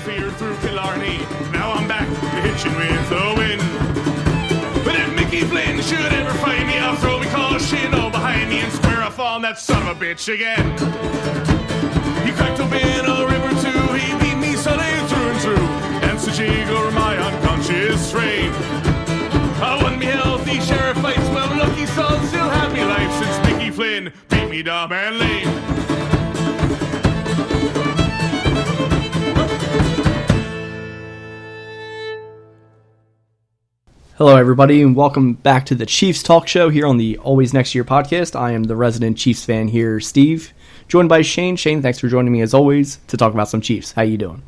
fear through Killarney. Now I'm back, hitching with the wind. But if Mickey Flynn should ever find me, I'll throw me caution all behind me and square off on that son of a bitch again. He cracked open a river too, he beat me Sunday through and through, and so jiggle my unconscious frame. I won me healthy sheriff fights, well lucky son still had me life since Mickey Flynn beat me dumb and lame. Hello, everybody, and welcome back to the Chiefs Talk Show here on the Always Next Year podcast. I am the resident Chiefs fan here, Steve, joined by Shane. Shane, thanks for joining me as always to talk about some Chiefs. How you doing?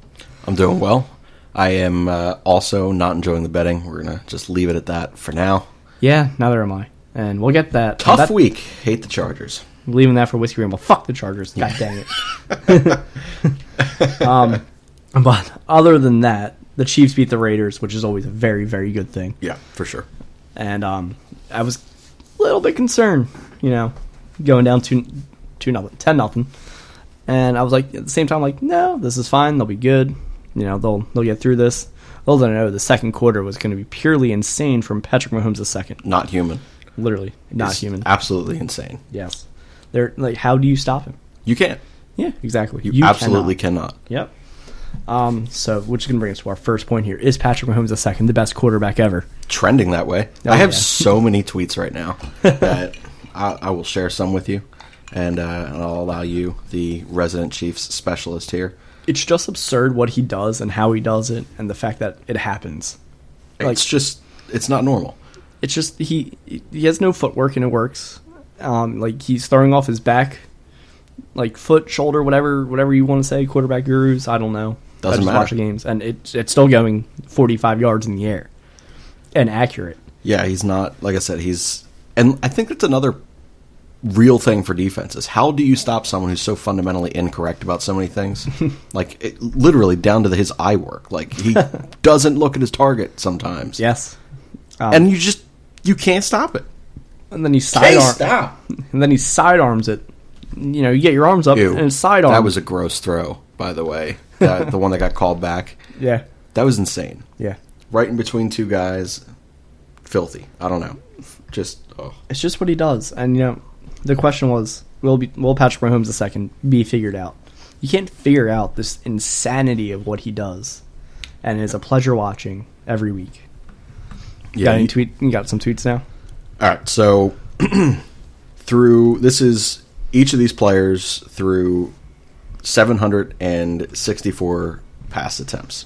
I'm doing well. I am also not enjoying the betting. We're going to just leave it at that for now. Yeah, neither am I. And we'll get that. Tough week. Hate the Chargers. Leaving that for Whiskey Ramble. Fuck the Chargers. God dang it. But other than that, the Chiefs beat the Raiders, which is always a very, very good thing. Yeah, for sure. And I was a little bit concerned, going down 10-0. And I was like, at the same time, like, no, this is fine. They'll be good. They'll get through this. Little did I know the second quarter was going to be purely insane from Patrick Mahomes II. Not human. Literally, not human. Absolutely insane. Yes. They're like, how do you stop him? You can't. Yeah, exactly. You absolutely cannot. Yep. So, which is going to bring us to our first point here. Is Patrick Mahomes II the best quarterback ever? Trending that way. Oh, I have so many tweets right now that I will share some with you, and I'll allow you, the resident Chiefs specialist here. It's just absurd what he does and how he does it, and the fact that it happens. It's not normal. It's just he has no footwork and it works. He's throwing off his back, like foot, shoulder, whatever you want to say. Quarterback gurus, I don't know. Doesn't matter. Watch the games, and it's still going 45 yards in the air and accurate. Yeah, he's not, like I said, and I think that's another real thing for defenses. How do you stop someone who's so fundamentally incorrect about so many things? Literally down to his eye work. Like, he doesn't look at his target sometimes. Yes. And you can't stop it. And then he sidearms it. You get your arms up and sidearm. That was a gross throw, by the way. The one that got called back. Yeah. That was insane. Yeah. Right in between two guys. Filthy. I don't know. It's just what he does. And, the question was, will Patrick Mahomes II be figured out? You can't figure out this insanity of what he does. And it's a pleasure watching every week. Yeah, You got some tweets now? All right, so this is each of these players through 764 pass attempts.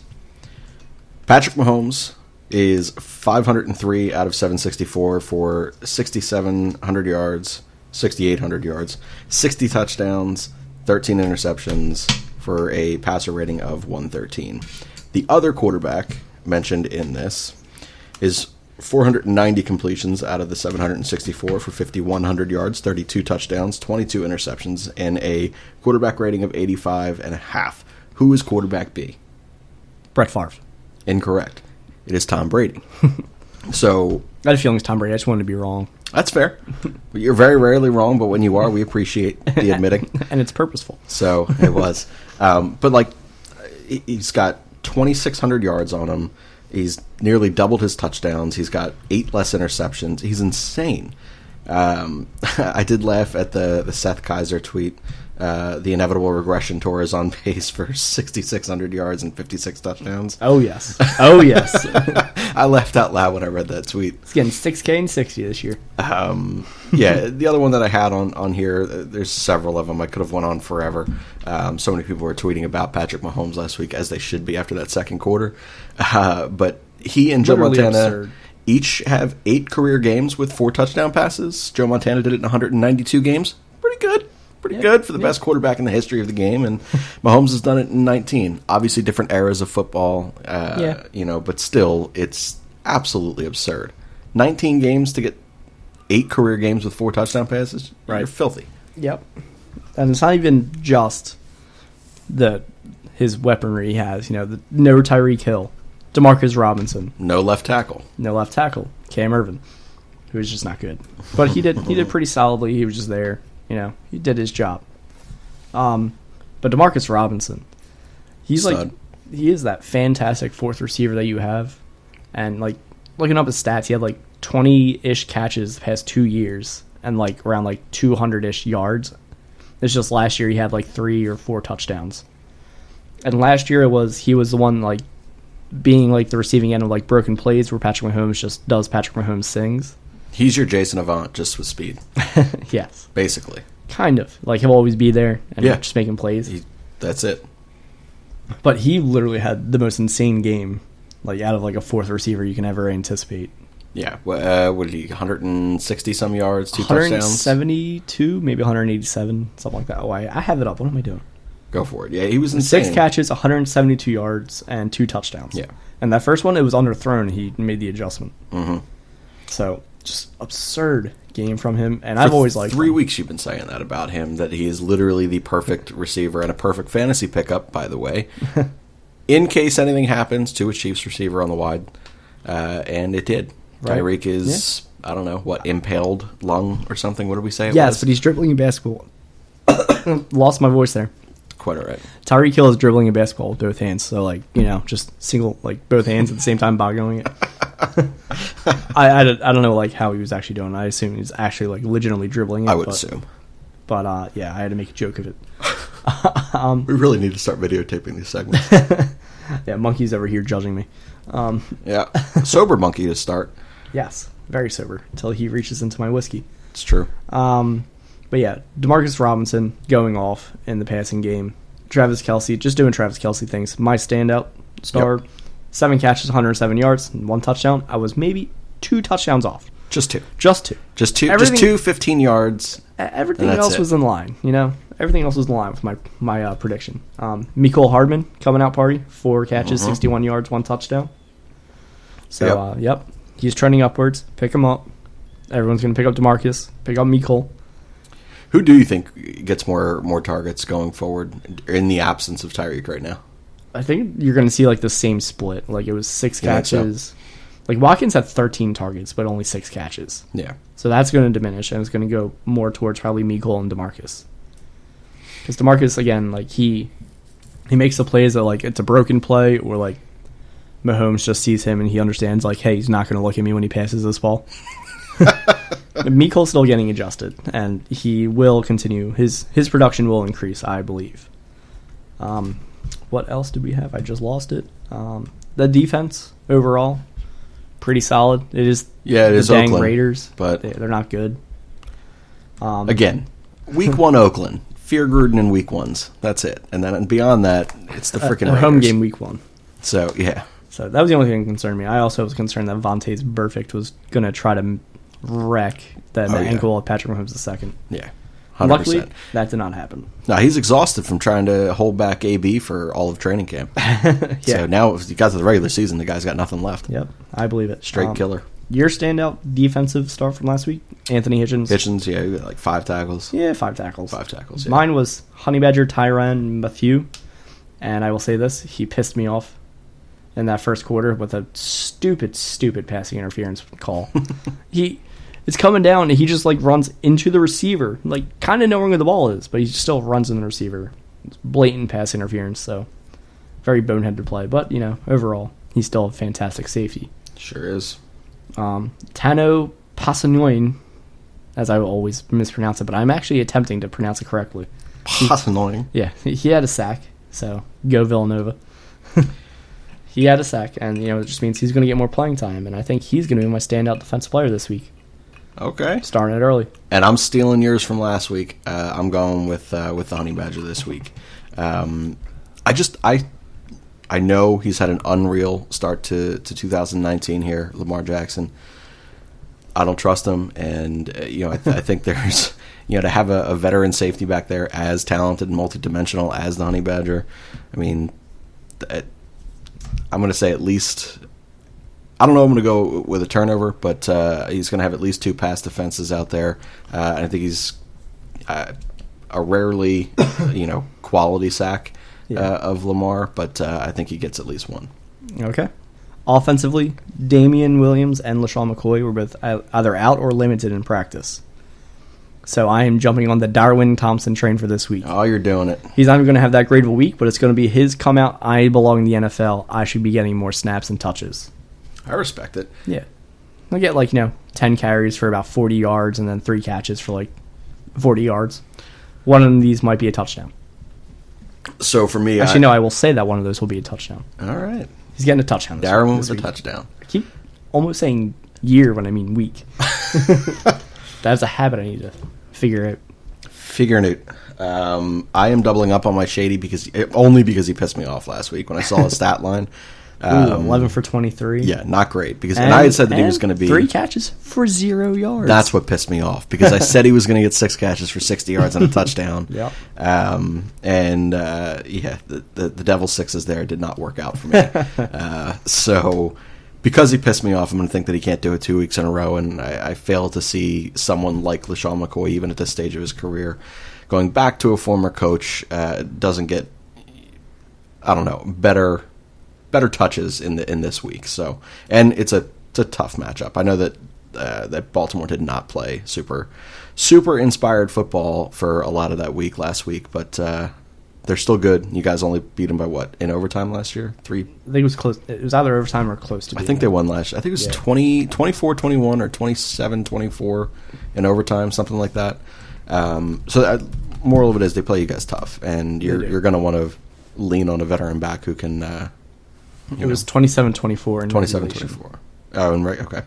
Patrick Mahomes is 503 out of 764 for 6,700 yards, 6,800 yards, 60 touchdowns, 13 interceptions for a passer rating of 113. The other quarterback mentioned in this is 490 completions out of the 764 for 5,100 yards, 32 touchdowns, 22 interceptions, and a quarterback rating of 85.5. Who is quarterback B? Brett Favre. Incorrect. It is Tom Brady. So I had a feeling it's Tom Brady. I just wanted to be wrong. That's fair. You're very rarely wrong, but when you are, we appreciate the admitting. And it's purposeful. So it was. But he's got 2,600 yards on him. He's nearly doubled his touchdowns. He's got 8 less interceptions. He's insane. I did laugh at the Seth Kaiser tweet. The inevitable regression tour is on pace for 6,600 yards and 56 touchdowns. Oh, yes. Oh, yes. I laughed out loud when I read that tweet. He's getting 6K and 60 this year. Yeah, the other one that I had on here, there's several of them. I could have went on forever. So many people were tweeting about Patrick Mahomes last week, as they should be after that second quarter. But he and Joe Montana each have 8 career games with 4 touchdown passes. Joe Montana did it in 192 games. Pretty good. Pretty good for the best quarterback in the history of the game, and Mahomes has done it in 19. Obviously, different eras of football, but still, it's absolutely absurd. 19 games to get 8 career games with 4 touchdown passes? Right. You're filthy. Yep. And it's not even just his weaponry he has. No Tyreek Hill, DeMarcus Robinson. No left tackle. Cam Irvin, who is just not good. But he did pretty solidly. He was just there. He did his job. But DeMarcus Robinson, he's Stud. he is that fantastic fourth receiver that you have. And, like, looking up his stats, he had, like, 20-ish catches the past 2 years and, like, around, like, 200-ish yards. It's just last year he had, like, 3 or 4 touchdowns. And last year he was the one, like, being, like, the receiving end of, like, broken plays where Patrick Mahomes just does Patrick Mahomes things. He's your Jason Avant, just with speed. Yes. Basically. Kind of. Like, he'll always be there and just making plays. That's it. But he literally had the most insane game, like, out of, like, a fourth receiver you can ever anticipate. Yeah. What did he, 160-some yards, 2 touchdowns? 172, maybe 187, something like that. Oh, I have it up. What am I doing? Go for it. Yeah, he was insane. 6 catches, 172 yards, and 2 touchdowns. Yeah. And that first one, it was underthrown. He made the adjustment. Mm-hmm. So, just absurd game from him. And I've always liked 3 him. weeks you've been saying that about him, that he is literally the perfect receiver and a perfect fantasy pickup, by the way, in case anything happens to a Chiefs receiver on the wide. And it did. Right. Tyreek is, I don't know, what, impaled lung or something? What did we say it was? But he's dribbling a basketball. Lost my voice there. Quite all right. Tyreek Hill is dribbling a basketball with both hands. So, like, you know, just single, like, both hands at the same time boggling it. I don't know, like, how he was actually doing it. I assume he's actually, like, legitimately dribbling it. I would assume. But, yeah, I had to make a joke of it. We really need to start videotaping these segments. Yeah, Monkey's over here judging me. Yeah. Sober Monkey to start. Yes, very sober, until he reaches into my whiskey. It's true. But yeah, Demarcus Robinson going off in the passing game. Travis Kelce, just doing Travis Kelce things. My standout star, 7 catches, 107 yards, and 1 touchdown. I was maybe 2 touchdowns off. Just 2. Just 2. Just 2. Just 2, 15 yards. Everything else was in line, you know? Everything else was in line with my prediction. Mecole Hardman, coming out party. 4 catches, 61 yards, 1 touchdown. So, yep. He's trending upwards. Pick him up. Everyone's going to pick up DeMarcus. Pick up Mecole. Who do you think gets more targets going forward in the absence of Tyreek right now? I think you're going to see, like, the same split. Like, it was 6 catches. So. Like, Watkins had 13 targets, but only 6 catches. Yeah. So that's going to diminish, and it's going to go more towards probably Mecole and DeMarcus. Because DeMarcus, again, like, he makes the plays that, like, it's a broken play, or, like, Mahomes just sees him and he understands, like, hey, he's not going to look at me when he passes this ball. Mecole's still getting adjusted, and he will continue. His production will increase, I believe. What else did we have? I just lost it. The defense, overall, pretty solid. It is the dang Oakland, Raiders, but they're not good. Again, Week 1 Oakland. Fear Gruden in Week 1s. That's it. And then beyond that, it's the freaking Raiders. Home game Week 1. So, yeah. So that was the only thing that concerned me. I also was concerned that Vontaze Burfict was going to try to wreck the ankle of Patrick Mahomes II. Yeah, 100%. Luckily, that did not happen. No, he's exhausted from trying to hold back AB for all of training camp. So now, if he got to the regular season, the guy's got nothing left. Yep, I believe it. Straight killer. Your standout defensive star from last week? Anthony Hitchens. Hitchens, yeah, he got like 5 tackles. Yeah, 5 tackles. 5 tackles, yeah. Mine was Honey Badger Tyrann Mathieu, and I will say this, he pissed me off in that first quarter with a stupid passing interference call. It's coming down, and he just, like, runs into the receiver, like, kind of knowing where the ball is, but he still runs in the receiver. It's blatant pass interference, so very boneheaded play. But, you know, overall, he's still a fantastic safety. Sure is. Tano Pasanoin, as I will always mispronounce it, but I'm actually attempting to pronounce it correctly. Pasanoin. Yeah, he had a sack, so go Villanova. He had a sack, and, you know, it just means he's going to get more playing time, and I think he's going to be my standout defensive player this week. Okay. Starting it early. And I'm stealing yours from last week. I'm going with the Honey Badger this week. I know he's had an unreal start to 2019 here, Lamar Jackson. I don't trust him, and you know, I think there's, you know, to have a veteran safety back there as talented and multidimensional as the Honey Badger. I mean, I'm going to say at least, I don't know, I'm going to go with a turnover, but he's going to have at least 2 pass defenses out there. And I think he's a rarely, you know, quality sack of Lamar, but I think he gets at least 1. Okay. Offensively, Damian Williams and LaShawn McCoy were both either out or limited in practice. So I am jumping on the Darwin Thompson train for this week. Oh, you're doing it. He's not even going to have that great of a week, but it's going to be his come out. I belong in the NFL. I should be getting more snaps and touches. I respect it. Yeah. I'll get 10 carries for about 40 yards and then 3 catches for 40 yards. One of these might be a touchdown. So for me, Actually, no, I will say that one of those will be a touchdown. All right. He's getting a touchdown. Darwin was a touchdown. I keep almost saying year when I mean week. That's a habit I need to figure out. Figuring it. I am doubling up on my Shady only because he pissed me off last week when I saw his stat line. 11 for 23. Yeah, not great. And I had said that he was going to be 3 catches for 0 yards. That's what pissed me off because I said he was going to get 6 catches for 60 yards and a touchdown. Yep. The Devil's sixes there did not work out for me. So because he pissed me off, I'm going to think that he can't do it 2 weeks in a row, and I fail to see someone like LaShawn McCoy, even at this stage of his career, going back to a former coach, doesn't get, better touches in this week. So, and it's a tough matchup. I know that Baltimore did not play super inspired football for a lot of that week last week, but they're still good. You guys only beat them by what, in overtime last year? 3? I think it was close. It was either overtime or close to. I think they won last year. I think it was 24-21 or 27-24 in overtime, something like that. Moral of it is they play you guys tough, and you're going to want to lean on a veteran back who can. It was 27-24 in 27-24. Oh, and right, okay.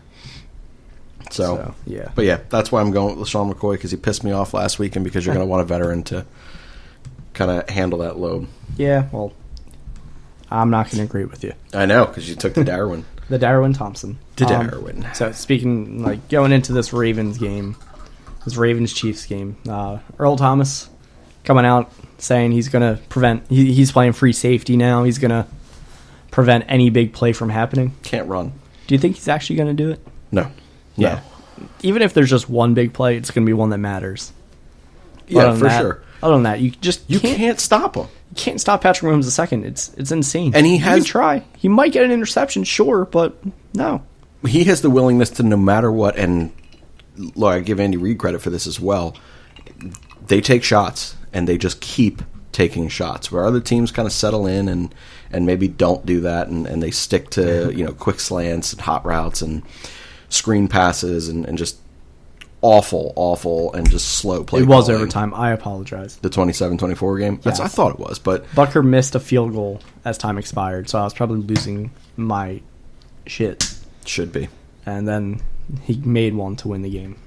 So, yeah. But yeah, that's why I'm going with LaShawn McCoy, because he pissed me off last week, and because you're going to want a veteran to kind of handle that load. Yeah, well, I'm not going to agree with you. I know, because you took the Darwin. The Darwin Thompson. Darwin. So speaking, going into this Ravens game, this Ravens-Chiefs game, Earl Thomas coming out saying he's going to prevent, he's playing free safety now, he's going to prevent any big play from happening. Can't run. Do you think he's actually going to do it? No. Yeah. Even if there's just one big play, it's going to be one that matters. Yeah, for sure. Other than that, you can't stop him. You can't stop Patrick Mahomes II. It's insane. And he you can try. He might get an interception, sure, but no. He has the willingness to, no matter what, and look, I give Andy Reid credit for this as well. They take shots, and they just keep taking shots. Where other teams kind of settle in and maybe don't do that, and they stick to quick slants and hot routes and screen passes and just awful and just slow play. It was overtime. I apologize. The 27-24 game? Yes. I thought it was, but Bucker missed a field goal as time expired, so I was probably losing my shit. Should be. And then he made one to win the game.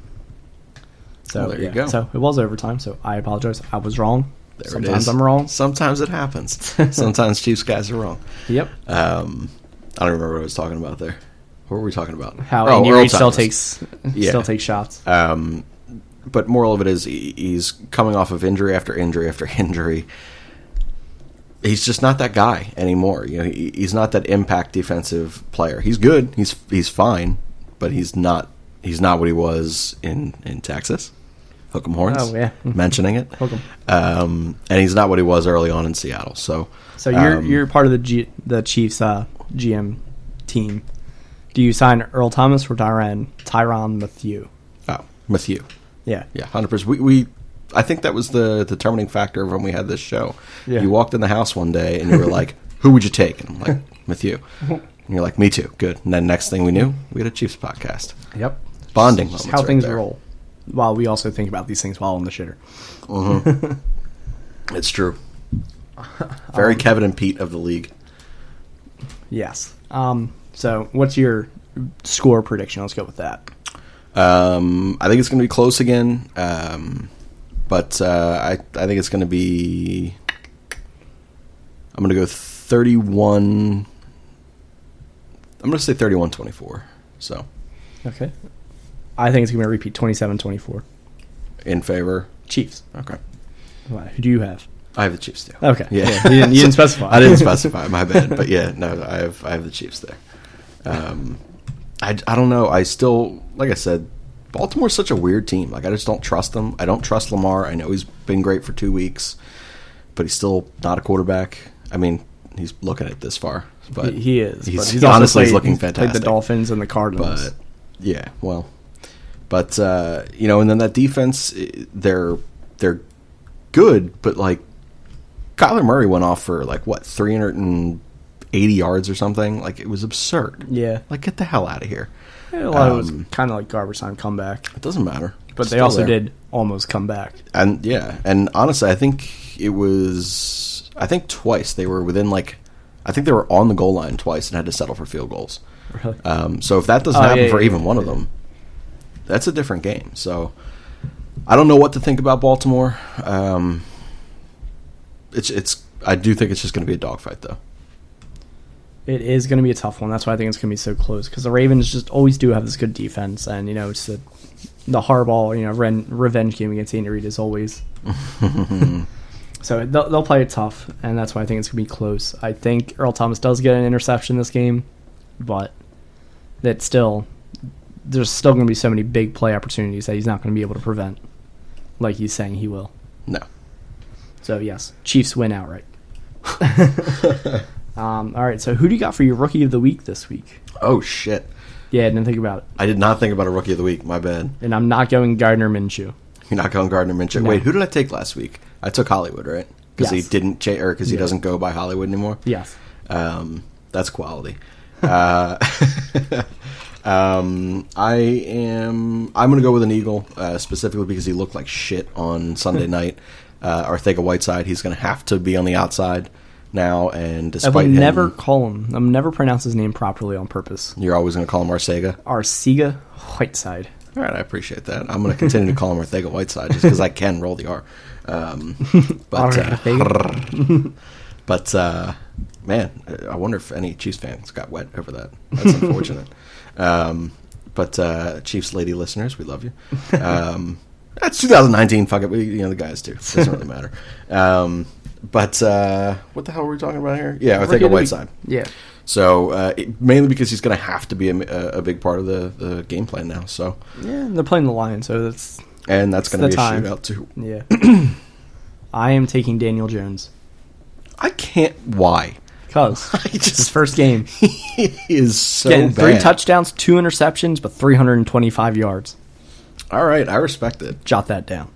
So there you go. So it was overtime, so I apologize. I was wrong. There Sometimes it is. I'm wrong. Sometimes it happens. Sometimes Chiefs guys are wrong. Yep. I don't remember what I was talking about there. What were we talking about? How ANYP still takes shots. But moral of it is he's coming off of injury after injury after injury. He's just not that guy anymore. He's not that impact defensive player. He's good. He's fine, but he's not what he was in Texas. Hook 'em horns. Oh yeah, mentioning it. Hook 'em. And he's not what he was early on in Seattle. So you're part of the Chiefs GM team. Do you sign Earl Thomas or Tyrann Mathieu? Oh, Mathieu. Yeah. Yeah, 100%. I think that was the determining factor of when we had this show. Yeah. You walked in the house one day and you were like, who would you take? And I'm like, Mathieu. And you're like, me too. Good. And then next thing we knew, we had a Chiefs podcast. Yep. Bonding Just moments how things there. roll. While we also think about these things while on the shitter. Mm-hmm. It's true. Very Kevin and Pete of the league. Yes. So what's your score prediction? Let's go with that. I think it's going to be close again. But I think it's going to be... I'm going to go 31... I'm going to say 31-24. So. Okay. I think it's going to repeat 27-24. In favor? Chiefs. Okay. Who do you have? I have the Chiefs too. Okay. Yeah. You didn't specify. I didn't specify. My bad. But yeah, no, I have the Chiefs there. I don't know. I still, like I said, Baltimore's such a weird team. Like, I just don't trust them. I don't trust Lamar. I know he's been great for 2 weeks, but he's still not a quarterback. I mean, he's looking at this far, but he is. He's but honestly he's looking played fantastic. the Dolphins and the Cardinals. But yeah, well, But and then that defense, they're good, but like Kyler Murray went off for 380 yards or something. Like, it was absurd. Yeah. Like, get the hell out of here. Yeah, a lot of it was kind of like garbage time comeback. It doesn't matter. But It's they still also there. did almost come back. And and honestly, I think twice they were within I think they were on the goal line twice and had to settle for field goals. Really? So if that doesn't happen for even one of them, that's a different game. So I don't know what to think about Baltimore. I do think it's just going to be a dogfight, though. It is going to be a tough one. That's why I think it's going to be so close, because the Ravens just always do have this good defense, and it's the Harbaugh revenge game against Andy Reid as always. So they'll play it tough, and that's why I think it's going to be close. I think Earl Thomas does get an interception this game, but there's still going to be so many big play opportunities that he's not going to be able to prevent, like he's saying he will. No. So yes, Chiefs win outright. All right, so who do you got for your Rookie of the Week this week? Oh, shit. Yeah, I didn't think about it. I did not think about a Rookie of the Week. My bad. And I'm not going Gardner Minshew. You're not going Gardner Minshew. No. Wait, who did I take last week? I took Hollywood, right? Because Yes. he didn't because he doesn't go by Hollywood anymore. Yes. That's quality. I'm going to go with an Eagle, specifically because he looked like shit on Sunday night. Arcega-Whiteside, he's going to have to be on the outside now, and despite I will him, never call him. I'll never pronounce his name properly on purpose. you're always going to call him Arcega. Arcega-Whiteside. All right, I appreciate that. I'm going to continue to call him Arcega-Whiteside just because I can roll the R. But man, I wonder if any Chiefs fans got wet over that. That's unfortunate. But Chiefs lady listeners, we love you. That's 2019. Fuck it, the guys too. It doesn't really matter. But what the hell were we talking about here? Yeah, Arcega-Whiteside. Yeah. So mainly because he's going to have to be a big part of the game plan now. So Yeah, they're playing the Lions, so that's going to be a time. shootout too. Yeah. I am taking Daniel Jones. I can't. Why? Because it's his first game. He is so Getting bad. 3 touchdowns, 2 interceptions, but 325 yards. All right, I respect it. Jot that down.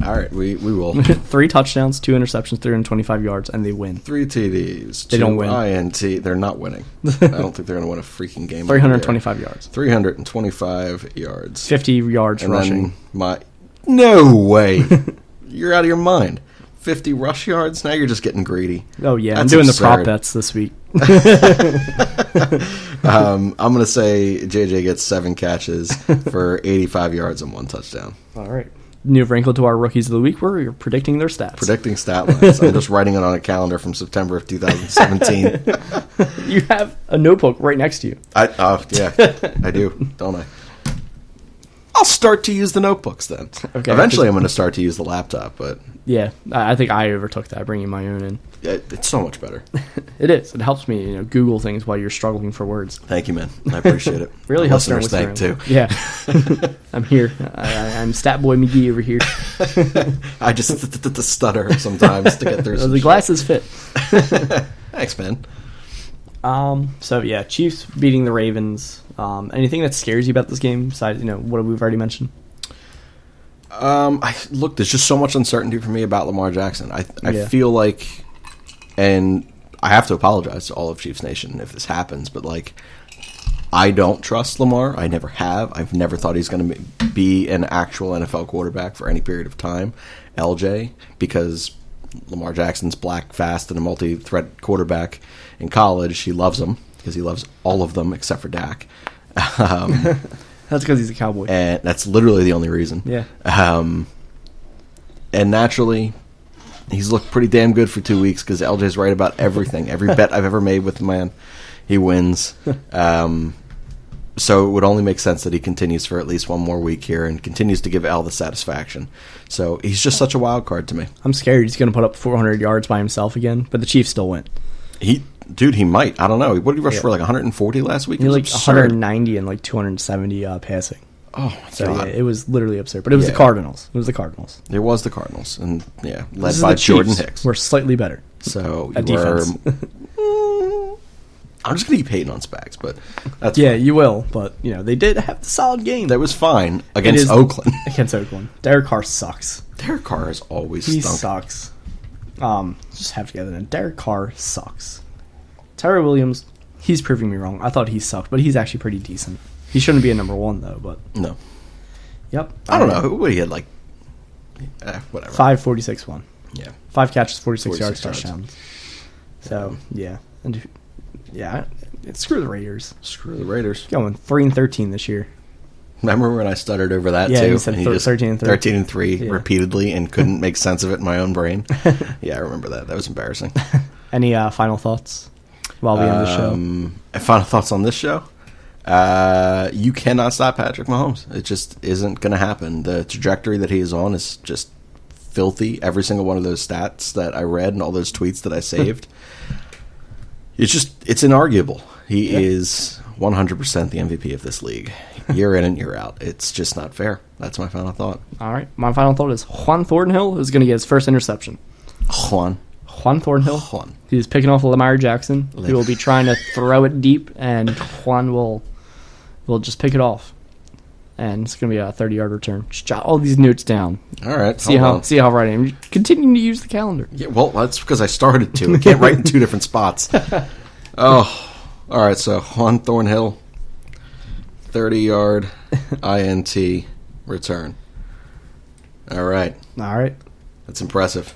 All right, we will. 3 touchdowns, 2 interceptions, 325 yards, and they win. 3 TDs. They don't win. INT. They're not winning. I don't think they're going to win a freaking game. 325 yards. 325 yards. 50 yards And rushing. then no way. You're out of your mind. 50 rush yards? Now you're just getting greedy. Oh, yeah. That's I'm doing absurd. the prop bets this week. I'm going to say JJ gets 7 catches for 85 yards and 1 touchdown. All right. New wrinkle to our Rookies of the Week, where we're predicting their stats. Predicting stat lines. I'm just writing it on a calendar from September of 2017. You have a notebook right next to you. Yeah, I do, don't I? I'll start to use the notebooks then. Okay. Eventually, I'm going to start to use the laptop, but Yeah, I think I overtook that, bringing my own in. it's so much better. It is. It helps me, Google things while you're struggling for words. Thank you, man. I appreciate it. Really The helps during listeners thank too. Yeah. I'm here. I'm Stat Boy McGee over here. I just stutter sometimes to get through some The shit. glasses fit. Thanks, man. So yeah, Chiefs beating the Ravens. Anything that scares you about this game besides, what we've already mentioned? Look, there's just so much uncertainty for me about Lamar Jackson. I Yeah. feel like, and I have to apologize to all of Chiefs Nation if this happens, but I don't trust Lamar. I never have. I've never thought he's going to be an actual NFL quarterback for any period of time. LJ, because Lamar Jackson's black, fast, and a multi-threat quarterback in college. He loves him because he loves all of them except for Dak. That's because he's a Cowboy. And that's literally the only reason. Yeah. And naturally, he's looked pretty damn good for 2 weeks because LJ's right about everything. Every bet I've ever made with the man, he wins. So it would only make sense that he continues for at least one more week here and continues to give L the satisfaction. So he's just such a wild card to me. I'm scared he's going to put up 400 yards by himself again, but the Chiefs still win. He might. I don't know. What did he rush for, 140 last week? He It was had absurd. 190 and 270 passing. Oh, my So God. yeah, it was literally absurd. But it was the Yeah. Cardinals. It was the Cardinals. It was the Cardinals, and led This is by the Jordan Chiefs. Hicks. We're slightly better So at you were, defense. I'm just going to keep hating on Spags, but that's Yeah, fine. you will, but they did have the solid game. That was fine against Oakland. Against Oakland. Derek Carr sucks. Derek Carr has always He stunk. sucks. Just have to get it in. Derek Carr sucks. Tyrell Williams, he's proving me wrong. I thought he sucked, but he's actually pretty decent. He shouldn't be a number one, though, but... No. Yep. I don't know. What he had, whatever. 5.46-1. Yeah. 5 catches, 46 46 yards, yards. touchdowns. So, yeah. And, screw the Raiders. Screw the Raiders. Going 3-13 this year. Remember when I stuttered over that, Yeah, too? you said And he just 13-3. 13-3 Yeah. repeatedly and couldn't make sense of it in my own brain. Yeah, I remember that. That was embarrassing. Any final thoughts while we end the show? Final thoughts on this show? You cannot stop Patrick Mahomes. It just isn't going to happen. The trajectory that he is on is just filthy. Every single one of those stats that I read and all those tweets that I saved, it's inarguable. He is 100% the MVP of this league. Year in and year out. It's just not fair. That's my final thought. All right. My final thought is Juan Thornhill is going to get his first interception. Juan Thornhill. Juan. He's picking off Lamar Jackson. He will be trying to throw it deep, and Juan will just pick it off. And it's going to be a 30-yard return. Just jot all these notes down. All right. See how right I am. Continue to use the calendar. Yeah, well, that's because I started to. I can't write in two different spots. Oh, all right. So Juan Thornhill, 30-yard INT return. All right. All right. That's impressive.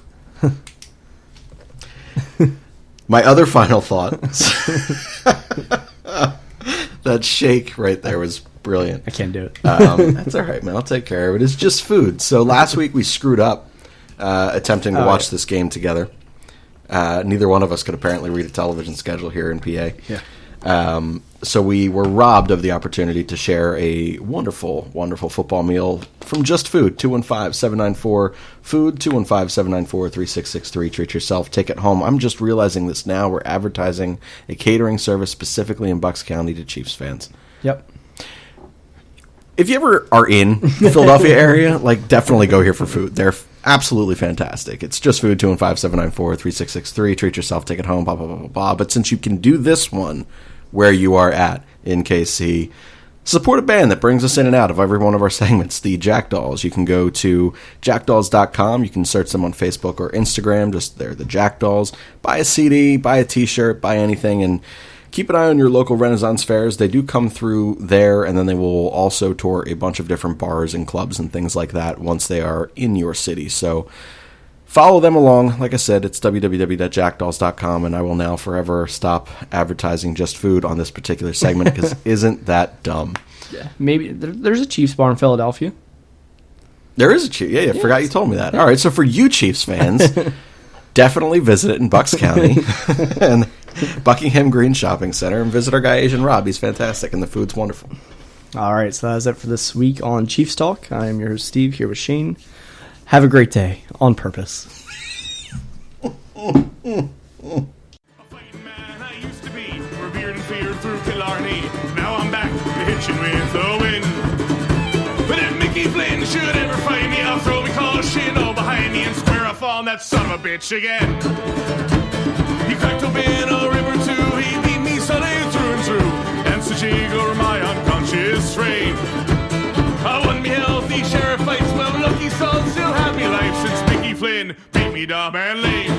My other final thought. That shake right there was brilliant. I can't do it. That's all right, man. I'll take care of it. It's just food. So last week we screwed up attempting to watch this game together. Neither one of us could apparently read a television schedule here in PA. Yeah. So we were robbed of the opportunity to share a wonderful, wonderful football meal from Just Food, 215-794-FOOD, 215-794-3663. Treat yourself. Take it home. I'm just realizing this now. We're advertising a catering service specifically in Bucks County to Chiefs fans. Yep. If you ever are in the Philadelphia area, definitely go here for food. They're absolutely fantastic. It's Just Food, 215-794-3663. Treat yourself, take it home, blah, blah, blah, blah, blah. But since you can do this one where you are at in KC, support a band that brings us in and out of every one of our segments, the Jackdalls. You can go to jackdalls.com. You can search them on Facebook or Instagram. Just they're the Jackdalls. Buy a CD, buy a T-shirt, buy anything, and keep an eye on your local Renaissance fairs. They do come through there, and then they will also tour a bunch of different bars and clubs and things like that once they are in your city. So follow them along. Like I said, it's www.jackdalls.com, and I will now forever stop advertising Just Food on this particular segment because isn't that dumb? Yeah. Maybe there's a Chiefs bar in Philadelphia. There is a Chiefs. Yeah, I forgot you told me that. All right, so for you Chiefs fans, definitely visit it in Bucks County and Buckingham Green Shopping Center and visit our guy Asian Rob. He's fantastic, and the food's wonderful. All right, so that's it for this week on Chiefs Talk. I am your host, Steve, here with Shane. Have a great day on purpose. A fighting man I used to be, revered and feared through Killarney. Now I'm back to hitching with a win. But if Mickey Flynn should ever find me, I'll throw me caution all behind me and square off on that son of a bitch again. He cracked open a river too, he beat me solid through and through, and such over my unconscious frame. I won me healthy sheriff fights, well lucky son still have me life since Mickey Flynn beat me dumb and lame.